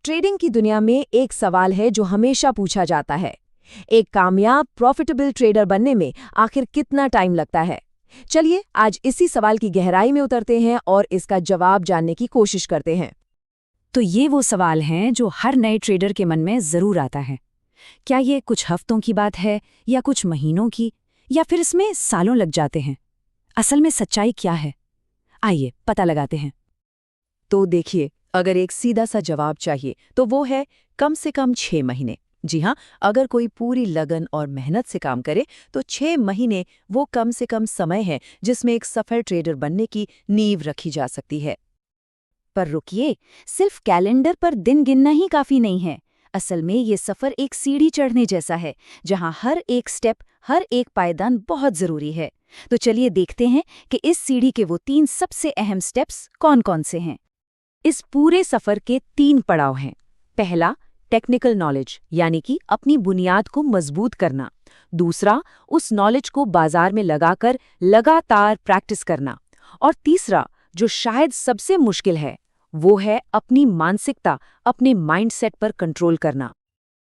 Trading की दुनिया में एक सवाल है जो हमेशा पूछा जाता है। एक कामयाब प्रॉफिटेबल ट्रेडर बनने में आखिर कितना टाइम लगता है? चलिए आज इसी सवाल की गहराई में उतरते हैं और इसका जवाब जानने की कोशिश करते हैं। तो ये वो सवाल हैं जो हर नए ट्रेडर के मन में ज़रूर आता है। क्या ये कुछ हफ्तों की बात है या कुछ महीनों की, या फिर इसमें सालों लग जाते हैं? असल में सच्चाई क्या है? आइए पता लगाते हैं। तो देखिए, अगर एक सीधा सा जवाब चाहिए तो वो है कम से कम 6 महीने। जी हाँ, अगर कोई पूरी लगन और मेहनत से काम करे तो 6 महीने वो कम से कम समय है जिसमें एक सफल ट्रेडर बनने की नींव रखी जा सकती है। पर रुकिए, सिर्फ कैलेंडर पर दिन गिनना ही काफ़ी नहीं है। असल में ये सफ़र एक सीढ़ी चढ़ने जैसा है, जहाँ हर एक स्टेप, हर एक पायदान बहुत ज़रूरी है। तो चलिए देखते हैं कि इस सीढ़ी के वो 3 सबसे अहम स्टेप्स कौन-कौन से हैं। इस पूरे सफर के 3 पड़ाव हैं। पहला, टेक्निकल नॉलेज, यानी कि अपनी बुनियाद को मजबूत करना। दूसरा, उस नॉलेज को बाजार में लगाकर लगातार प्रैक्टिस करना। और तीसरा, जो शायद सबसे मुश्किल है, वो है अपनी मानसिकता, अपने माइंडसेट पर कंट्रोल करना।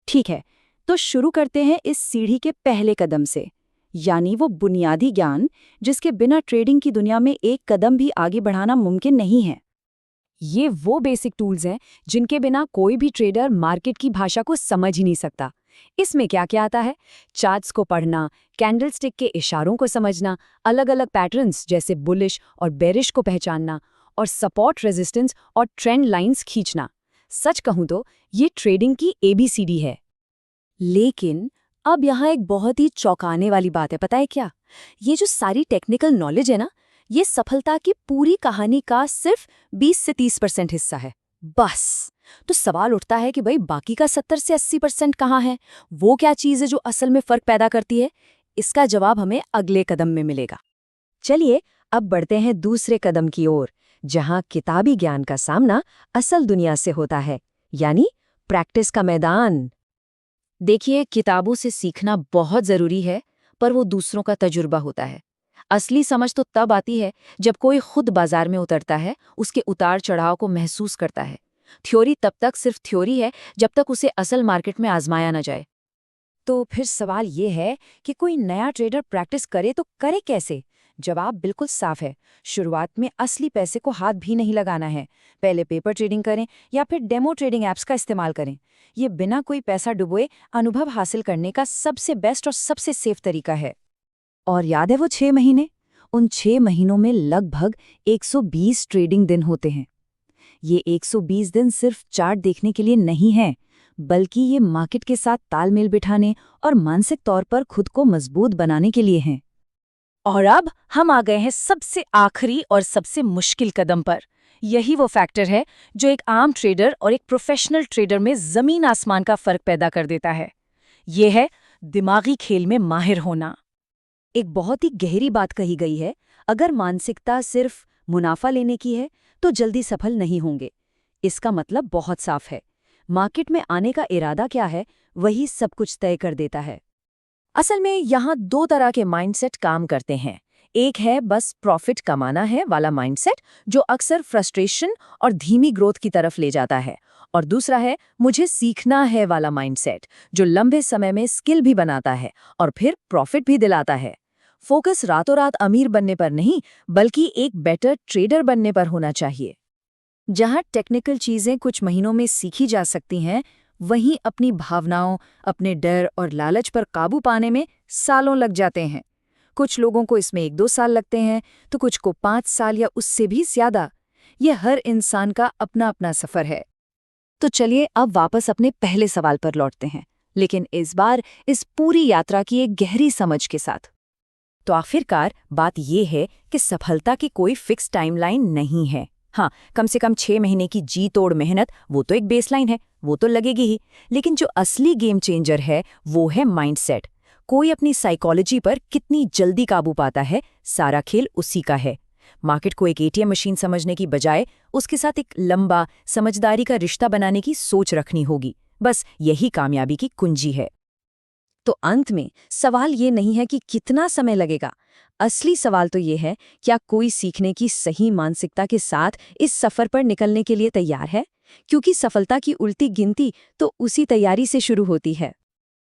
ठीक है, तो शुरू करते हैं इस सीढ़ी के पहले कदम से, यानी वो बुनियादी ज्ञान जिसके बिना ट्रेडिंग की दुनिया में एक कदम भी आगे बढ़ाना मुमकिन नहीं है। ये वो बेसिक टूल्स हैं जिनके बिना कोई भी ट्रेडर मार्केट की भाषा को समझ ही नहीं सकता। इसमें क्या क्या आता है? चार्ट्स को पढ़ना, कैंडलस्टिक के इशारों को समझना, अलग अलग पैटर्न्स जैसे बुलिश और बेरिश को पहचानना, और सपोर्ट, रेजिस्टेंस और ट्रेंड लाइंस खींचना। सच कहूं तो ये ट्रेडिंग की ABCD है। लेकिन अब यहाँ एक बहुत ही चौंकाने वाली बात है, पता है क्या? ये जो सारी टेक्निकल नॉलेज है ना, ये सफलता की पूरी कहानी का सिर्फ 20 से 30% हिस्सा है, बस। तो सवाल उठता है कि भाई बाकी का 70 से 80% कहाँ है? वो क्या चीज़ है जो असल में फर्क पैदा करती है? इसका जवाब हमें अगले कदम में मिलेगा। चलिए अब बढ़ते हैं दूसरे कदम की ओर, जहां किताबी ज्ञान का सामना असल दुनिया से होता है, यानी प्रैक्टिस का मैदान। देखिए, किताबों से सीखना बहुत ज़रूरी है, पर वो दूसरों का तजुर्बा होता है। असली समझ तो तब आती है जब कोई खुद बाजार में उतरता है, उसके उतार चढ़ाव को महसूस करता है। थ्योरी तब तक सिर्फ थ्योरी है जब तक उसे असल मार्केट में आजमाया न जाए। तो फिर सवाल ये है कि कोई नया ट्रेडर प्रैक्टिस करे तो करे कैसे? जवाब बिल्कुल साफ है। शुरुआत में असली पैसे को हाथ भी नहीं लगाना है। पहले पेपर ट्रेडिंग करें या फिर डेमो ट्रेडिंग ऐप्स का इस्तेमाल करें। ये बिना कोई पैसा डुबोए अनुभव हासिल करने का सबसे बेस्ट और सबसे सेफ तरीका है। और याद है वो 6 महीने? उन 6 महीनों में लगभग 120 ट्रेडिंग दिन होते हैं। ये 120 दिन सिर्फ चार्ट देखने के लिए नहीं है, बल्कि ये मार्केट के साथ तालमेल बिठाने और मानसिक तौर पर खुद को मजबूत बनाने के लिए हैं। और अब हम आ गए हैं सबसे आखिरी और सबसे मुश्किल कदम पर। यही वो फैक्टर है जो एक आम ट्रेडर और एक प्रोफेशनल ट्रेडर में जमीन आसमान का फर्क पैदा कर देता है। ये है दिमागी खेल में माहिर होना। एक बहुत ही गहरी बात कही गई है, अगर मानसिकता सिर्फ मुनाफा लेने की है तो जल्दी सफल नहीं होंगे। इसका मतलब बहुत साफ है, मार्केट में आने का इरादा क्या है वही सब कुछ तय कर देता है। असल में यहाँ 2 तरह के माइंडसेट काम करते हैं। एक है बस प्रॉफिट कमाना है वाला माइंडसेट, जो अक्सर फ्रस्ट्रेशन और धीमी ग्रोथ की तरफ ले जाता है। और दूसरा है मुझे सीखना है वाला माइंडसेट, जो लंबे समय में स्किल भी बनाता है और फिर प्रॉफिट भी दिलाता है। फोकस रातों रात अमीर बनने पर नहीं, बल्कि एक बेटर ट्रेडर बनने पर होना चाहिए। जहाँ टेक्निकल चीज़ें कुछ महीनों में सीखी जा सकती हैं, वहीं अपनी भावनाओं, अपने डर और लालच पर काबू पाने में सालों लग जाते हैं। कुछ लोगों को इसमें 1-2 साल लगते हैं, तो कुछ को 5 साल या उससे भी ज्यादा। ये हर इंसान का अपना अपना सफ़र है। तो चलिए अब वापस अपने पहले सवाल पर लौटते हैं, लेकिन इस बार इस पूरी यात्रा की एक गहरी समझ के साथ। तो आखिरकार बात यह है कि सफलता की कोई फिक्स टाइमलाइन नहीं है। हाँ, कम से कम 6 महीने की जी तोड़ मेहनत, वो तो एक बेसलाइन है, वो तो लगेगी ही। लेकिन जो असली गेम चेंजर है वो है माइंडसेट। कोई अपनी साइकोलॉजी पर कितनी जल्दी काबू पाता है, सारा खेल उसी का है। मार्केट को एक ATM मशीन समझने की बजाय उसके साथ एक लंबा समझदारी का रिश्ता बनाने की सोच रखनी होगी। बस यही कामयाबी की कुंजी है। तो अंत में सवाल ये नहीं है कि कितना समय लगेगा। असली सवाल तो ये है, क्या कोई सीखने की सही मानसिकता के साथ इस सफर पर निकलने के लिए तैयार है? क्योंकि सफलता की उल्टी गिनती तो उसी तैयारी से शुरू होती है।